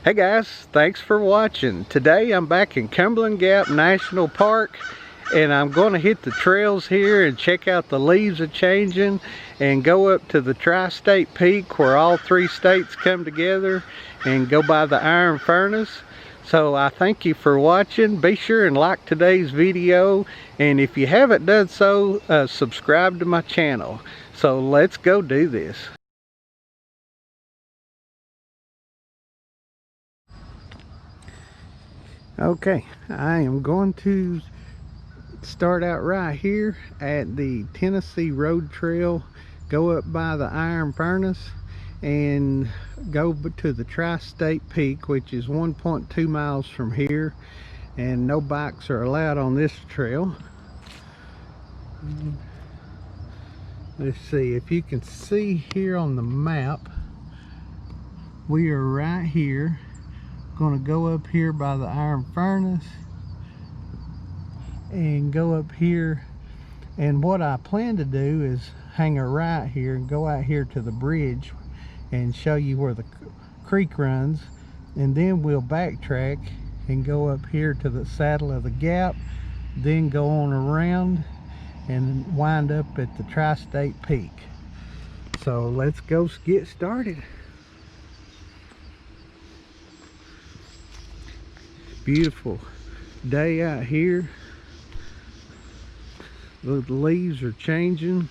Hey guys, thanks for watching. Today I'm back in Cumberland Gap National Park and I'm going to hit the trails here and check out the leaves are changing and go up to the tri-state peak where all three states come together and go by the iron furnace. So I thank you for watching. Be sure and like today's video, and if you haven't done so, subscribe to my channel. So let's go do this. Okay, I am going to start out right here at the Tennessee Road Trail, go up by the iron furnace and go to the tri-state peak, which is 1.2 miles from here, and no bikes are allowed on this trail. Let's see if you can see here on the map, we are right here. Going to go up here by the iron furnace and go up here, and what I plan to do is hang a right here and go out here to the bridge and show you where the creek runs, and then we'll backtrack and go up here to the saddle of the gap, then go on around and wind up at the tri-state peak. So let's go get started. Beautiful day out here. The leaves are changing.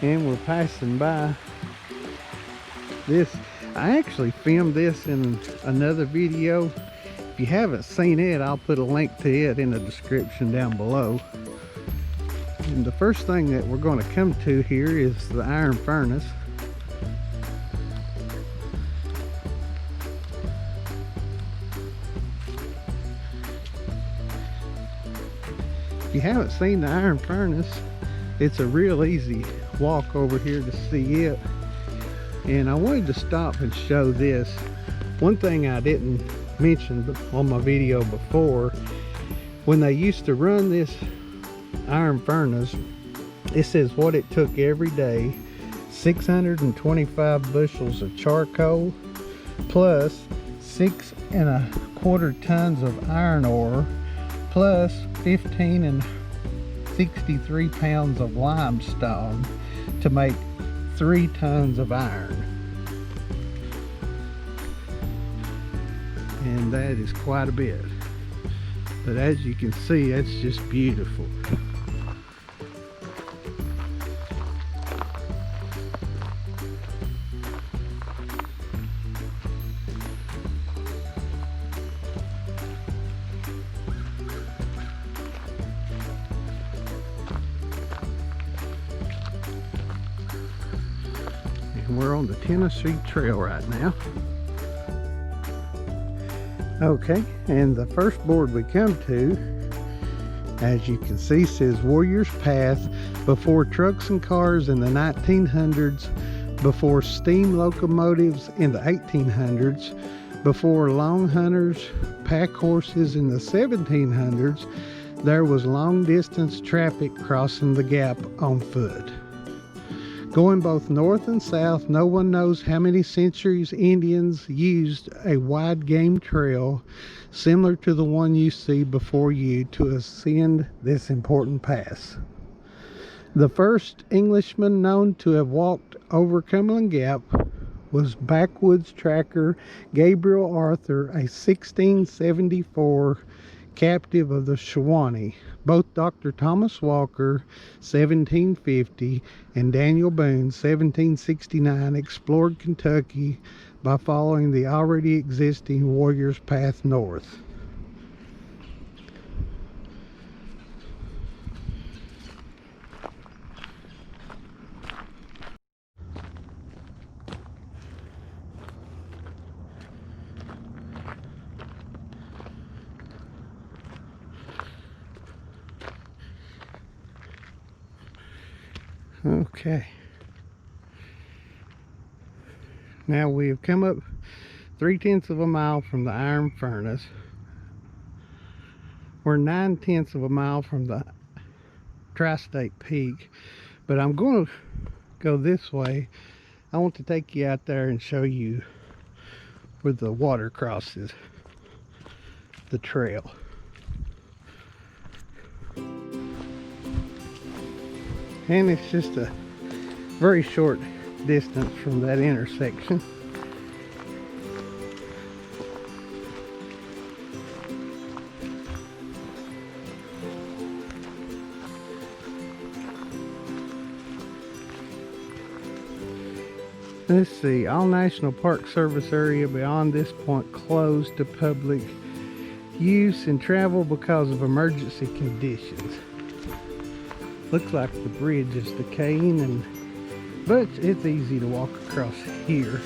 And we're passing by this. I actually filmed this in another video. If you haven't seen it, I'll put a link to it in the description down below. And the first thing that we're going to come to here is the iron furnace. If you haven't seen the iron furnace, it's a real easy walk over here to see it. And I wanted to stop and show this. One thing I didn't mention on my video before, when they used to run this iron furnace, it says what it took every day: 625 bushels of charcoal plus 6¼ tons of iron ore plus 15 and 63 pounds of limestone to make 3 tons of iron. And that is quite a bit, but as you can see, that's just beautiful. And we're on the Tennessee Trail right now. Okay, and the first board we come to, as you can see, says Warrior's Path, before trucks and cars in the 1900s, before steam locomotives in the 1800s, before long hunters, pack horses in the 1700s, there was long distance traffic crossing the gap on foot. Going both north and south, no one knows how many centuries Indians used a wide game trail similar to the one you see before you to ascend this important pass. The first Englishman known to have walked over Cumberland Gap was backwoods tracker Gabriel Arthur, a 1674 captive of the Shawnee. Both Dr. Thomas Walker, 1750, and Daniel Boone, 1769, explored Kentucky by following the already existing Warrior's Path north. Okay, now we have come up 3/10 of a mile from the iron furnace. We're 9/10 of a mile from the Tri-State Peak, but I'm going to go this way. I want to take you out there and show you where the water crosses the trail. And it's just a very short distance from that intersection. Let's see, all National Park Service area beyond this point closed to public use and travel because of emergency conditions. Looks like the bridge is decaying, but it's easy to walk across here.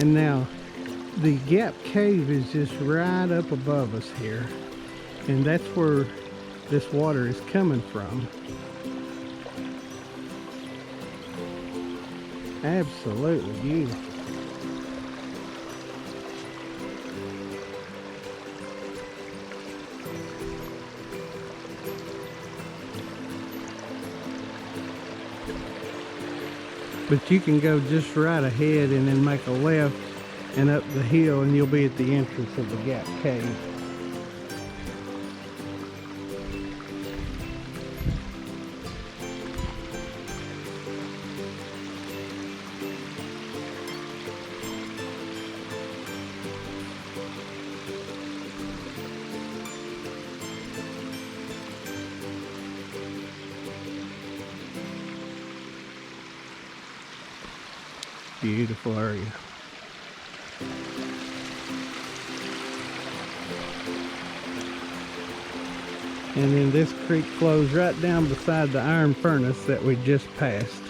And now the Gap Cave is just right up above us here, and that's where this water is coming from. Absolutely beautiful. But you can go just right ahead and then make a left and up the hill, and you'll be at the entrance of the Gap Cave. Beautiful area. And then this creek flows right down beside the iron furnace that we just passed.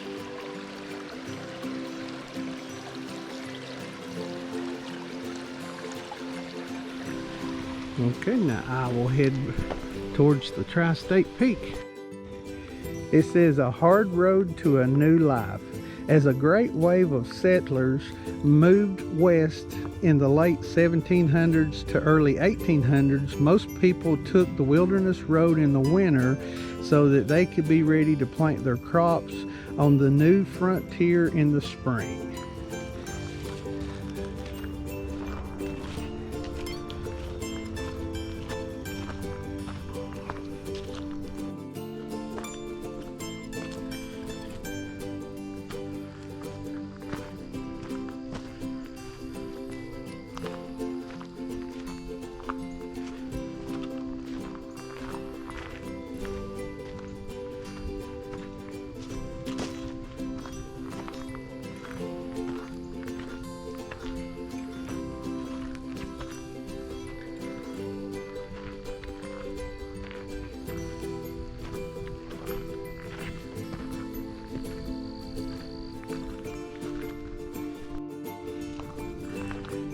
Okay, now I will head towards the Tri-State Peak. It says a hard road to a new life. As a great wave of settlers moved west in the late 1700s to early 1800s, most people took the wilderness road in the winter so that they could be ready to plant their crops on the new frontier in the spring.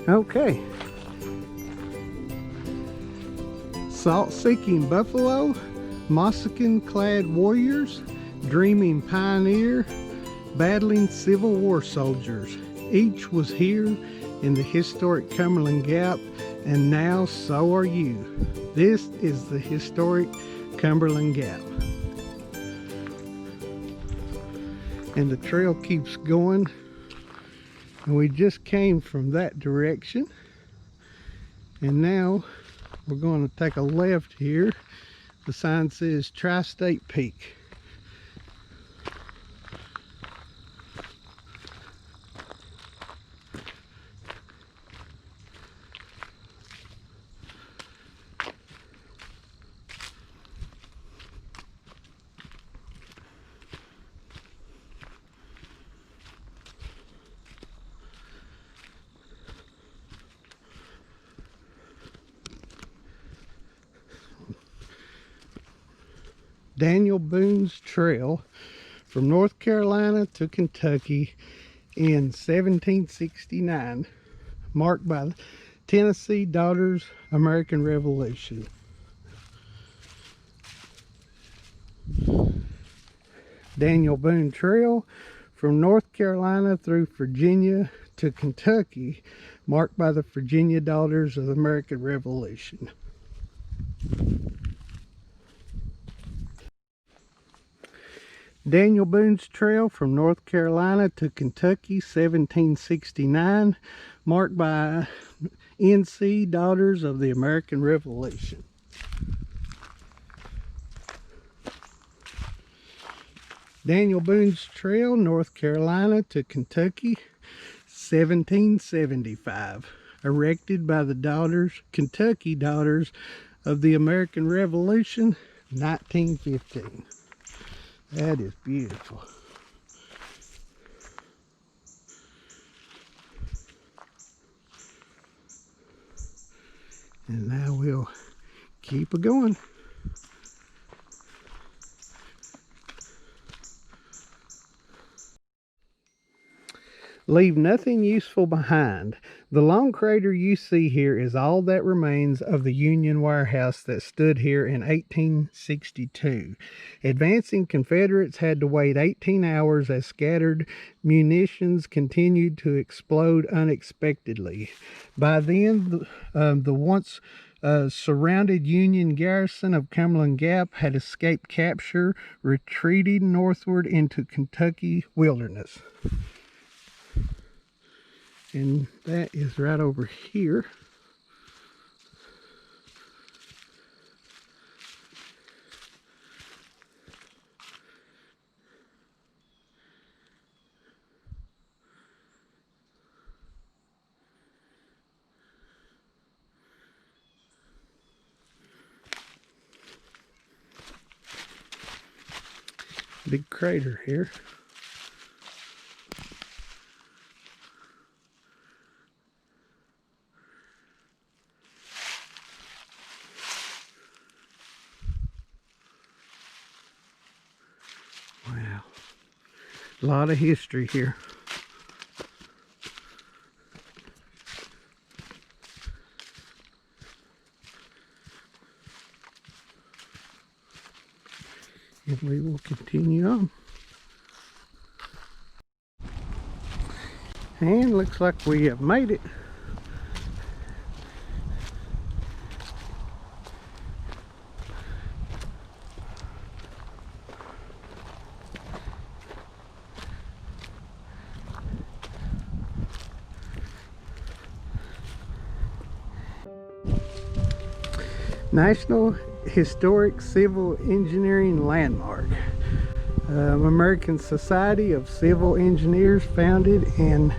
Okay. Salt-seeking buffalo, moccasin-clad warriors, dreaming pioneer, battling Civil War soldiers. Each was here in the historic Cumberland Gap, and now so are you. This is the historic Cumberland Gap. And the trail keeps going. And we just came from that direction, and now we're going to take a left here. The sign says Tri-State Peak. Daniel Boone's Trail from North Carolina to Kentucky in 1769, marked by the Tennessee Daughters American Revolution. Daniel Boone Trail from North Carolina through Virginia to Kentucky, marked by the Virginia Daughters of the American Revolution. Daniel Boone's Trail from North Carolina to Kentucky, 1769, marked by NC Daughters of the American Revolution. Daniel Boone's Trail, North Carolina to Kentucky, 1775, erected by the Kentucky Daughters of the American Revolution, 1915. That is beautiful. And now we'll keep it going. Leave nothing useful behind. The long crater you see here is all that remains of the Union warehouse that stood here in 1862. Advancing Confederates had to wait 18 hours as scattered munitions continued to explode unexpectedly. By then, the once surrounded Union garrison of Cumberland Gap had escaped capture, retreating northward into Kentucky wilderness. And that is right over here. Big crater here. Wow, a lot of history here. And we will continue on. And looks like we have made it. National Historic Civil Engineering Landmark. American Society of Civil Engineers, founded in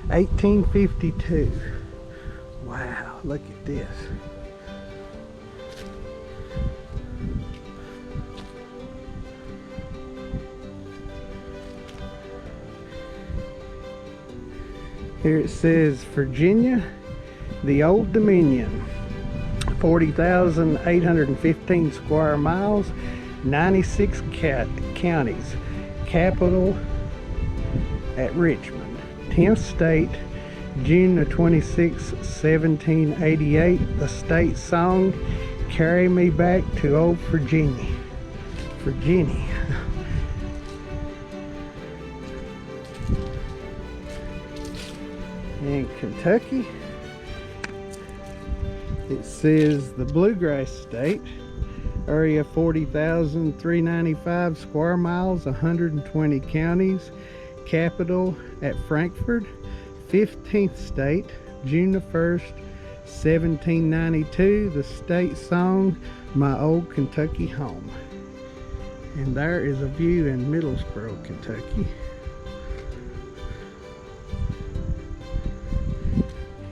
1852. Wow, look at this. Here it says Virginia, the Old Dominion. 40,815 square miles, 96 counties. Capital at Richmond. 10th state, June the 26th, 1788. The state song, Carry Me Back to Old Virginia. Virginia. In Kentucky, it says the Bluegrass State, area 40,395 square miles, 120 counties, capital at Frankfort. 15th state, June the 1st, 1792, the state song, My Old Kentucky Home. And there is a view in Middlesboro, Kentucky.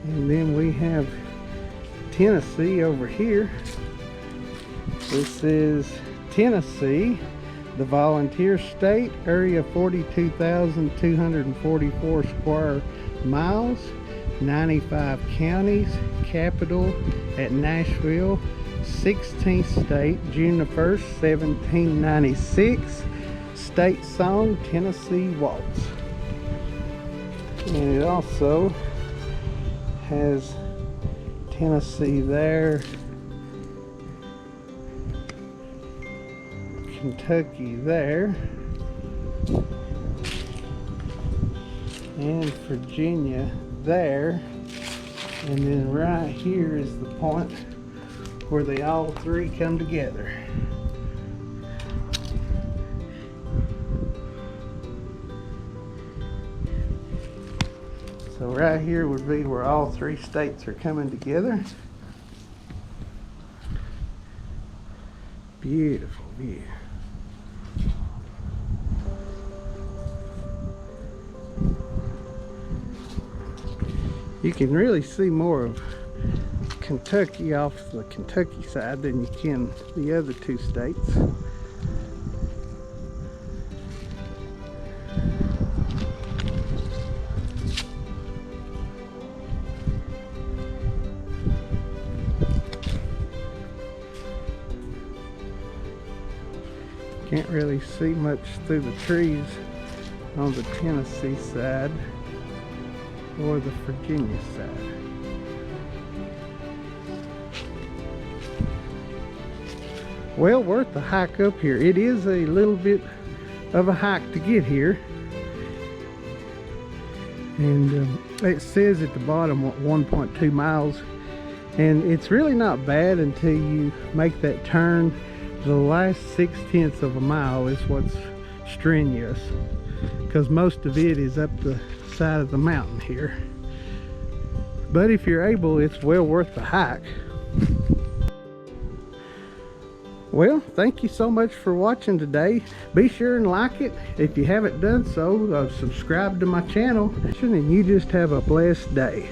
And then we have Tennessee over here. This is Tennessee, the volunteer state, area 42,244 square miles, 95 counties, capital at Nashville. 16th state, June the 1st, 1796. State song, Tennessee Waltz. And it also has Tennessee there, Kentucky there, and Virginia there, and then right here is the point where they all three come together. So right here would be where all three states are coming together. Beautiful view. You can really see more of Kentucky off the Kentucky side than you can the other two states. Can't really see much through the trees on the Tennessee side or the Virginia side. Well worth the hike up here. It is a little bit of a hike to get here, and it says at the bottom 1.2 miles, and it's really not bad until you make that turn. The last 6/10 of a mile is what's strenuous, because most of it is up the side of the mountain here. But if you're able, it's well worth the hike. Well, thank you so much for watching today. Be sure and like it. If you haven't done so, subscribe to my channel, and you just have a blessed day.